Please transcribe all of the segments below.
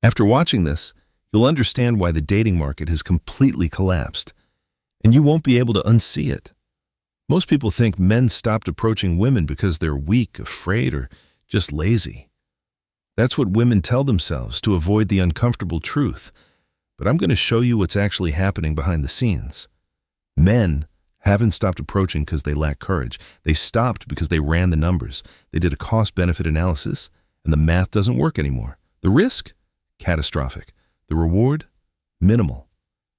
After watching this, you'll understand why the dating market has completely collapsed, and you won't be able to unsee it. Most people think men stopped approaching women because they're weak, afraid, or just lazy. That's what women tell themselves to avoid the uncomfortable truth, but I'm going to show you what's actually happening behind the scenes. Men haven't stopped approaching because they lack courage. They stopped because they ran the numbers. They did a cost-benefit analysis, and the math doesn't work anymore. The risk? Catastrophic. The reward? Minimal.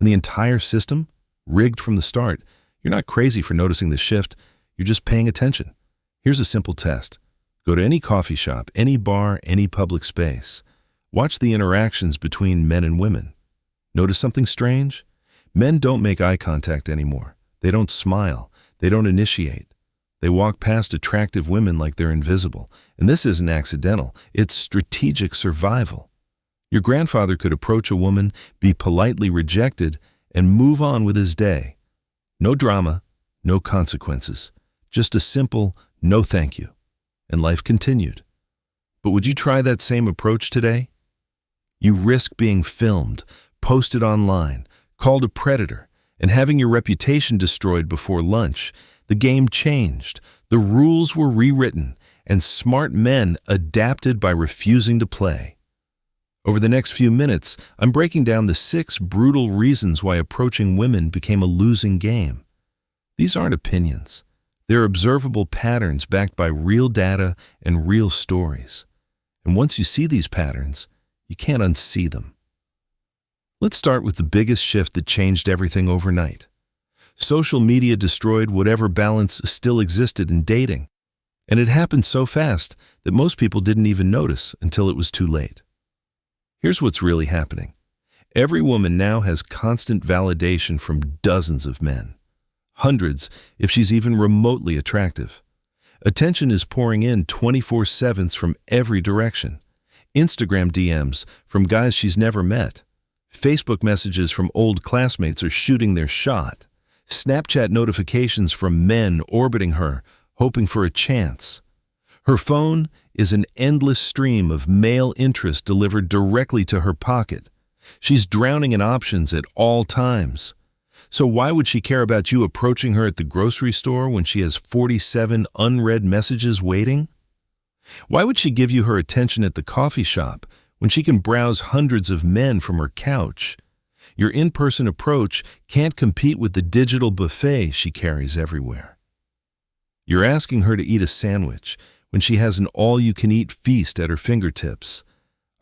And the entire system? Rigged from the start. You're not crazy for noticing the shift. You're just paying attention. Here's a simple test. Go to any coffee shop, any bar, any public space. Watch the interactions between men and women. Notice something strange? Men don't make eye contact anymore. They don't smile. They don't initiate. They walk past attractive women like they're invisible. And this isn't accidental. It's strategic survival. Your grandfather could approach a woman, be politely rejected, and move on with his day. No drama, no consequences. Just a simple no thank you. And life continued. But would you try that same approach today? You risk being filmed, posted online, called a predator, and having your reputation destroyed before lunch. The game changed. The rules were rewritten, and smart men adapted by refusing to play. Over the next few minutes, I'm breaking down the 6 brutal reasons why approaching women became a losing game. These aren't opinions. They're observable patterns backed by real data and real stories. And once you see these patterns, you can't unsee them. Let's start with the biggest shift that changed everything overnight. Social media destroyed whatever balance still existed in dating. And it happened so fast that most people didn't even notice until it was too late. Here's what's really happening. Every woman now has constant validation from dozens of men. Hundreds, if she's even remotely attractive. Attention is pouring in 24/7 from every direction. Instagram DMs from guys she's never met. Facebook messages from old classmates are shooting their shot. Snapchat notifications from men orbiting her, hoping for a chance. Her phone is an endless stream of male interest delivered directly to her pocket. She's drowning in options at all times. So why would she care about you approaching her at the grocery store when she has 47 unread messages waiting? Why would she give you her attention at the coffee shop when she can browse hundreds of men from her couch? Your in-person approach can't compete with the digital buffet she carries everywhere. You're asking her to eat a sandwich when she has an all-you-can-eat feast at her fingertips.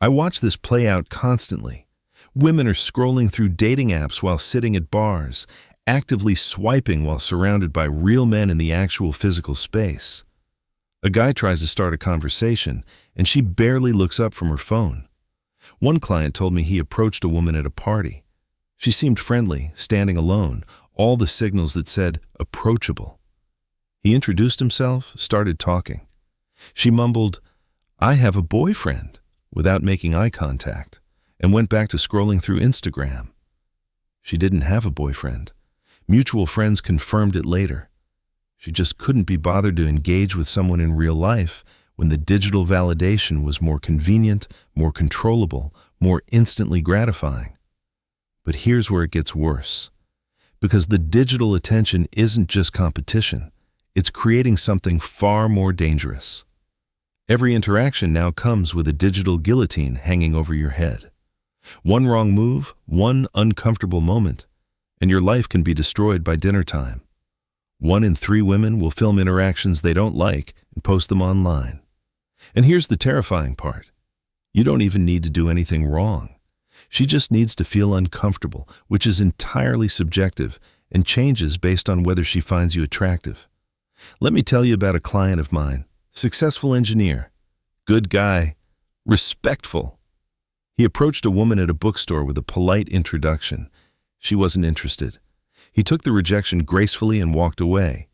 I watch this play out constantly. Women are scrolling through dating apps while sitting at bars, actively swiping while surrounded by real men in the actual physical space. A guy tries to start a conversation, and she barely looks up from her phone. One client told me he approached a woman at a party. She seemed friendly, standing alone, all the signals that said approachable. He introduced himself, started talking. She mumbled, "I have a boyfriend," without making eye contact, and went back to scrolling through Instagram. She didn't have a boyfriend. Mutual friends confirmed it later. She just couldn't be bothered to engage with someone in real life when the digital validation was more convenient, more controllable, more instantly gratifying. But here's where it gets worse. Because the digital attention isn't just competition, it's creating something far more dangerous. Every interaction now comes with a digital guillotine hanging over your head. One wrong move, one uncomfortable moment, and your life can be destroyed by dinner time. 1 in 3 women will film interactions they don't like and post them online. And here's the terrifying part. You don't even need to do anything wrong. She just needs to feel uncomfortable, which is entirely subjective and changes based on whether she finds you attractive. Let me tell you about a client of mine, successful engineer, good guy, respectful. He approached a woman at a bookstore with a polite introduction. She wasn't interested. He took the rejection gracefully and walked away.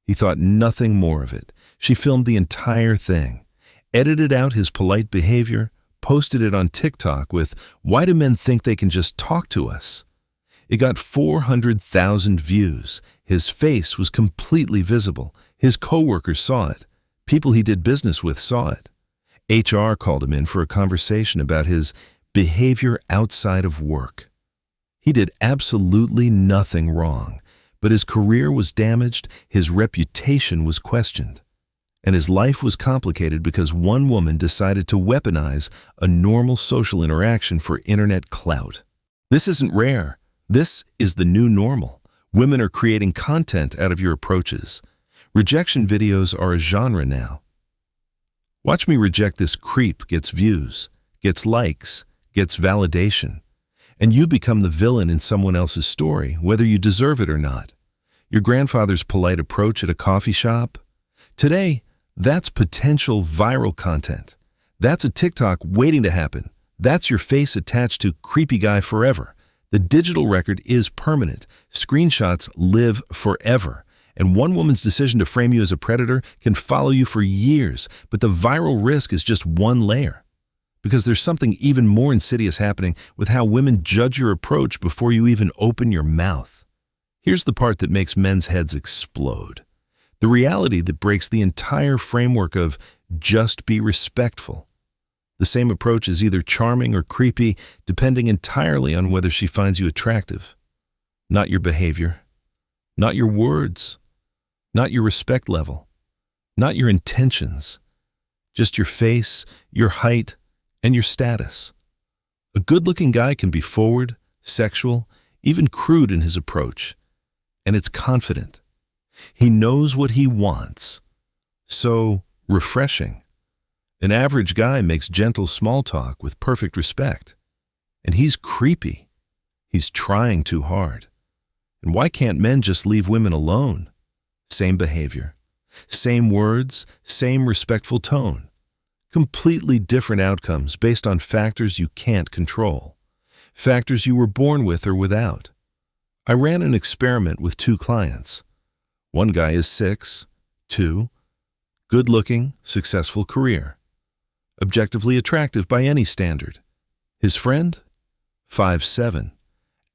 He thought nothing more of it. She filmed the entire thing, edited out his polite behavior, posted it on TikTok with, "Why do men think they can just talk to us?" It got 400,000 views. His face was completely visible. His coworkers saw it. People he did business with saw it. HR called him in for a conversation about his behavior outside of work. He did absolutely nothing wrong, but his career was damaged, his reputation was questioned, and his life was complicated because one woman decided to weaponize a normal social interaction for internet clout. This isn't rare. This is the new normal. Women are creating content out of your approaches. Rejection videos are a genre now. Watch me reject this creep gets views, gets likes, gets validation, and you become the villain in someone else's story, whether you deserve it or not. Your grandfather's polite approach at a coffee shop? Today, that's potential viral content. That's a TikTok waiting to happen. That's your face attached to creepy guy forever. The digital record is permanent. Screenshots live forever. And one woman's decision to frame you as a predator can follow you for years, but the viral risk is just one layer. Because there's something even more insidious happening with how women judge your approach before you even open your mouth. Here's the part that makes men's heads explode. The reality that breaks the entire framework of just be respectful. The same approach is either charming or creepy, depending entirely on whether she finds you attractive. Not your behavior, not your words, not your respect level, not your intentions, just your face, your height, and your status. A good-looking guy can be forward, sexual, even crude in his approach, and it's confident. He knows what he wants. So refreshing. An average guy makes gentle small talk with perfect respect, and he's creepy. He's trying too hard. And why can't men just leave women alone? Same behavior, same words, same respectful tone. Completely different outcomes based on factors you can't control, factors you were born with or without. I ran an experiment with 2 clients. One guy is 6'2", good-looking, successful career, objectively attractive by any standard. His friend, 5'7",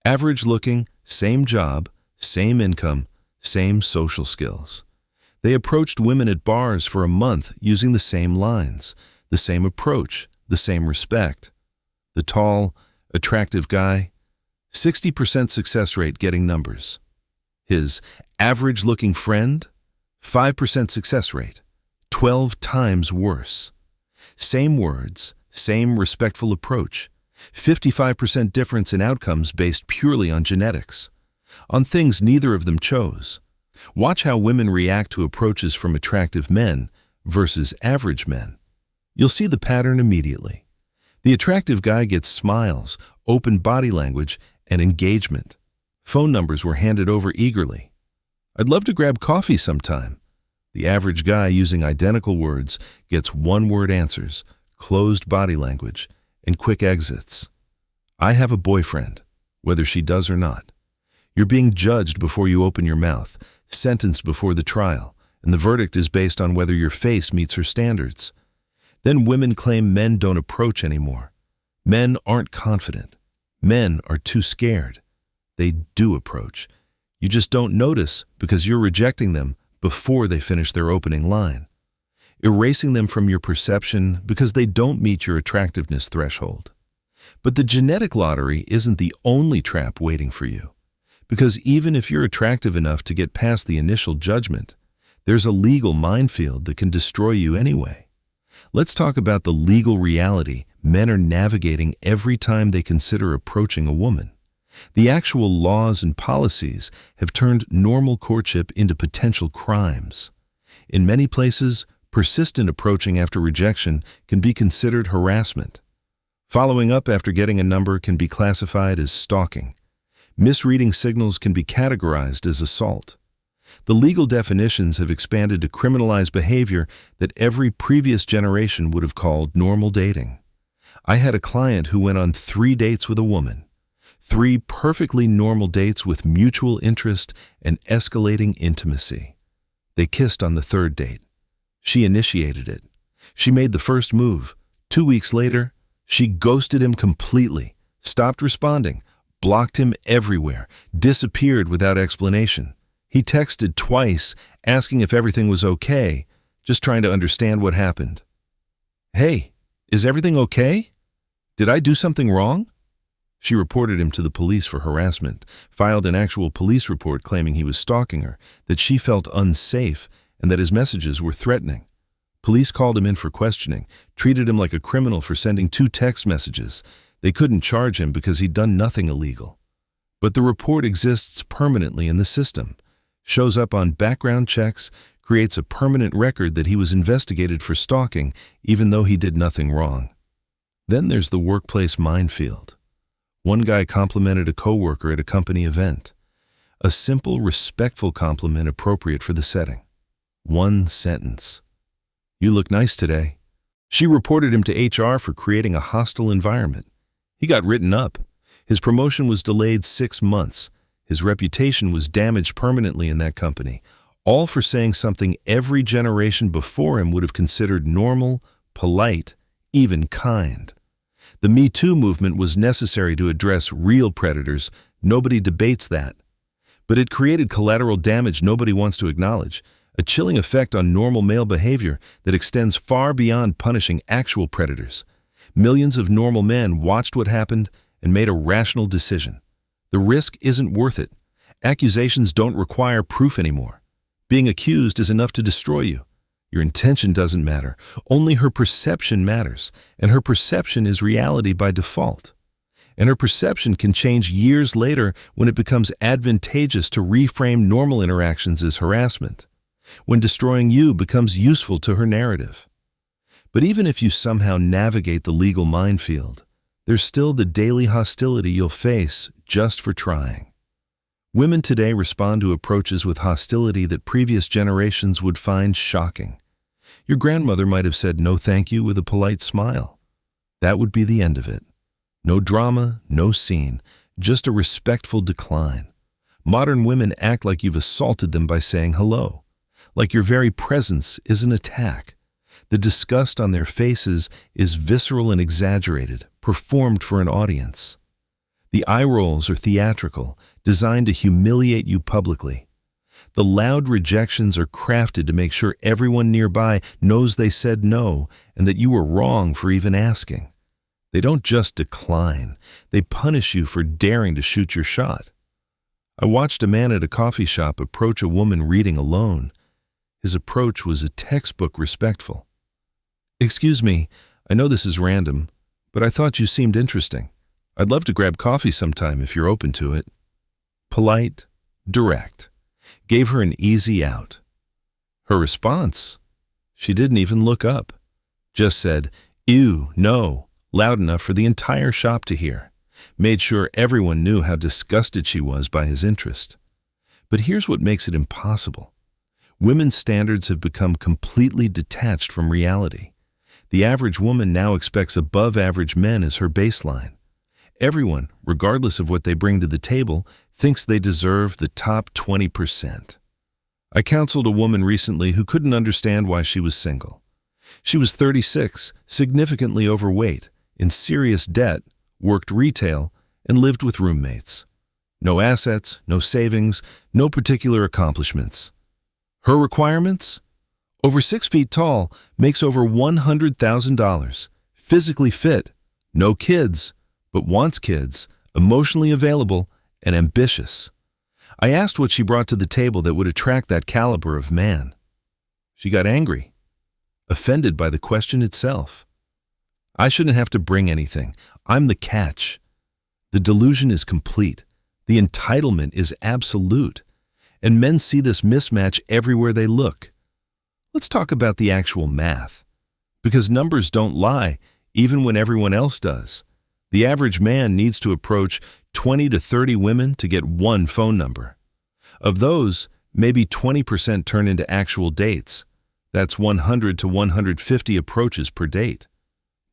average-looking, same job, same income, same social skills. They approached women at bars for a month using the same lines, the same approach, the same respect. The tall, attractive guy, 60% success rate getting numbers. His average-looking friend, 5% success rate, 12 times worse. Same words, same respectful approach, 55% difference in outcomes based purely on genetics, on things neither of them chose. Watch how women react to approaches from attractive men versus average men. You'll see the pattern immediately. The attractive guy gets smiles, open body language, and engagement. Phone numbers were handed over eagerly. I'd love to grab coffee sometime. The average guy using identical words gets one-word answers, closed body language, and quick exits. I have a boyfriend, whether she does or not. You're being judged before you open your mouth, sentenced before the trial, and the verdict is based on whether your face meets her standards. Then women claim men don't approach anymore. Men aren't confident. Men are too scared. They do approach. You just don't notice because you're rejecting them before they finish their opening line, erasing them from your perception because they don't meet your attractiveness threshold. But the genetic lottery isn't the only trap waiting for you, because even if you're attractive enough to get past the initial judgment, there's a legal minefield that can destroy you anyway. Let's talk about the legal reality men are navigating every time they consider approaching a woman. The actual laws and policies have turned normal courtship into potential crimes. In many places, persistent approaching after rejection can be considered harassment. Following up after getting a number can be classified as stalking. Misreading signals can be categorized as assault. The legal definitions have expanded to criminalize behavior that every previous generation would have called normal dating. I had a client who went on 3 dates with a woman. 3 perfectly normal dates with mutual interest and escalating intimacy. They kissed on the 3rd date. She initiated it. She made the first move. 2 weeks later, she ghosted him completely, stopped responding, blocked him everywhere, disappeared without explanation. He texted twice, asking if everything was okay, just trying to understand what happened. "Hey, is everything okay?" Did I do something wrong? She reported him to the police for harassment, filed an actual police report claiming he was stalking her, that she felt unsafe, and that his messages were threatening. Police called him in for questioning, treated him like a criminal for sending 2 text messages. They couldn't charge him because he'd done nothing illegal. But the report exists permanently in the system, shows up on background checks, creates a permanent record that he was investigated for stalking even though he did nothing wrong. Then there's the workplace minefield. One guy complimented a coworker at a company event. A simple, respectful compliment appropriate for the setting. 1 sentence. "You look nice today." She reported him to HR for creating a hostile environment. He got written up. His promotion was delayed 6 months. His reputation was damaged permanently in that company, all for saying something every generation before him would have considered normal, polite, even kind. The Me Too movement was necessary to address real predators. Nobody debates that. But it created collateral damage nobody wants to acknowledge, a chilling effect on normal male behavior that extends far beyond punishing actual predators. Millions of normal men watched what happened and made a rational decision. The risk isn't worth it. Accusations don't require proof anymore. Being accused is enough to destroy you. Your intention doesn't matter. Only her perception matters, and her perception is reality by default. And her perception can change years later when it becomes advantageous to reframe normal interactions as harassment, when destroying you becomes useful to her narrative. But even if you somehow navigate the legal minefield, there's still the daily hostility you'll face just for trying. Women today respond to approaches with hostility that previous generations would find shocking. Your grandmother might have said no thank you with a polite smile. That would be the end of it. No drama, no scene, just a respectful decline. Modern women act like you've assaulted them by saying hello, like your very presence is an attack. The disgust on their faces is visceral and exaggerated, performed for an audience. The eye rolls are theatrical, designed to humiliate you publicly. The loud rejections are crafted to make sure everyone nearby knows they said no and that you were wrong for even asking. They don't just decline, they punish you for daring to shoot your shot. I watched a man at a coffee shop approach a woman reading alone. His approach was a textbook respectful. "Excuse me, I know this is random, but I thought you seemed interesting. I'd love to grab coffee sometime if you're open to it." Polite, direct. Gave her an easy out. Her response? She didn't even look up. Just said, "Ew, no," loud enough for the entire shop to hear. Made sure everyone knew how disgusted she was by his interest. But here's what makes it impossible. Women's standards have become completely detached from reality. The average woman now expects above-average men as her baseline. Everyone, regardless of what they bring to the table, thinks they deserve the top 20%. I counseled a woman recently who couldn't understand why she was single. She was 36, significantly overweight, in serious debt, worked retail, and lived with roommates. No assets, no savings, no particular accomplishments. Her requirements? Over 6 feet tall, makes over $100,000, physically fit, no kids, but wants kids, emotionally available, and ambitious. I asked what she brought to the table that would attract that caliber of man. She got angry, offended by the question itself. I shouldn't have to bring anything. I'm the catch. The delusion is complete. The entitlement is absolute. And men see this mismatch everywhere they look. Let's talk about the actual math. Because numbers don't lie, even when everyone else does. The average man needs to approach 20 to 30 women to get 1 phone number. Of those, maybe 20% turn into actual dates. That's 100 to 150 approaches per date.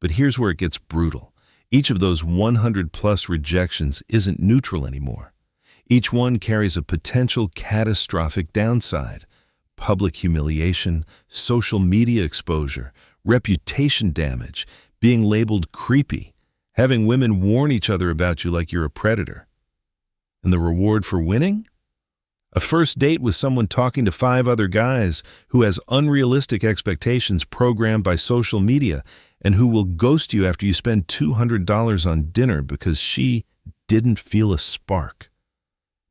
But here's where it gets brutal. Each of those 100+ rejections isn't neutral anymore. Each one carries a potential catastrophic downside. Public humiliation, social media exposure, reputation damage, being labeled creepy, having women warn each other about you like you're a predator. And the reward for winning? A first date with someone talking to 5 other guys who has unrealistic expectations programmed by social media and who will ghost you after you spend $200 on dinner because she didn't feel a spark.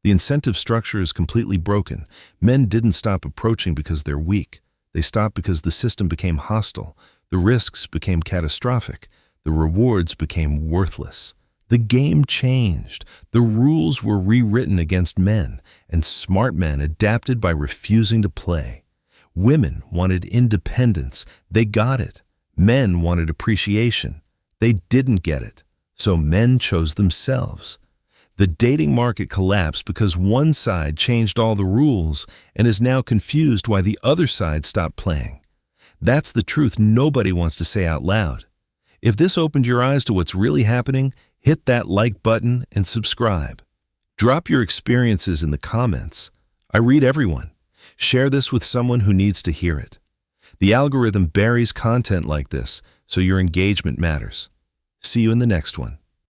The incentive structure is completely broken. Men didn't stop approaching because they're weak. They stopped because the system became hostile. The risks became catastrophic. The rewards became worthless. The game changed. The rules were rewritten against men, and smart men adapted by refusing to play. Women wanted independence. They got it. Men wanted appreciation. They didn't get it. So men chose themselves. The dating market collapsed because one side changed all the rules and is now confused why the other side stopped playing. That's the truth nobody wants to say out loud. If this opened your eyes to what's really happening, hit that like button and subscribe. Drop your experiences in the comments. I read everyone. Share this with someone who needs to hear it. The algorithm buries content like this, so your engagement matters. See you in the next one.